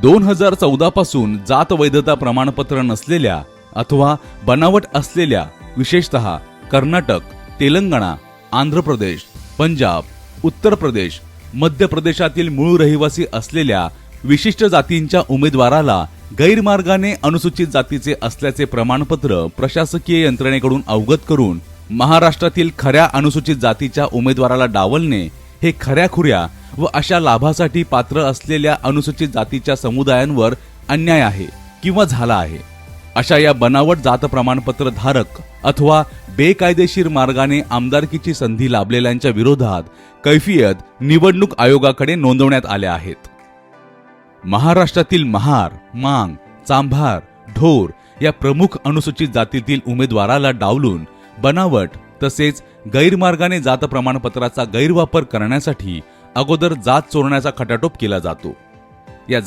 2014 पासून जात वैधता प्रमाणपत्र नसलेल्या अथवा बनावट असलेल्या विशेषतः कर्नाटक, तेलंगणा, आंध्र प्रदेश, पंजाब, उत्तर प्रदेश, मध्य प्रदेशातील मूळ रहिवासी असलेल्या विशिष्ट जातींच्या उमेदवाराला गैरमार्गाने अनुसूचित जातीचे असल्याचे प्रमाणपत्र प्रशासकीय यंत्रणेकडून अवगत करून महाराष्ट्रातील खऱ्या अनुसूचित जातीच्या उमेदवाराला डावलणे हे खऱ्याखुऱ्या व अशा लाभासाठी पात्र असलेल्या अनुसूचित जातीच्या समुदायांवर अन्याय आहे किंवा झाला आहे। अशा या बनावट जात प्रमाणपत्र धारक अथवा बेकायदेशीर मार्गाने आमदारकीची संधी लाभलेल्यांच्या विरोधात कैफियत निवडणूक आयोगाकडे नोंदवण्यात आल्या आहेत। महाराष्ट्रातील महार, मांग, चांभार, ढोर या प्रमुख अनुसूचित जातीतील उमेदवाराला डावलून बनावट तसेच गैरमार्गाने जात प्रमाणपत्राचा गैरवापर करण्यासाठी अगोदर जात चोरण्याचा खटाटोप केला जातो। या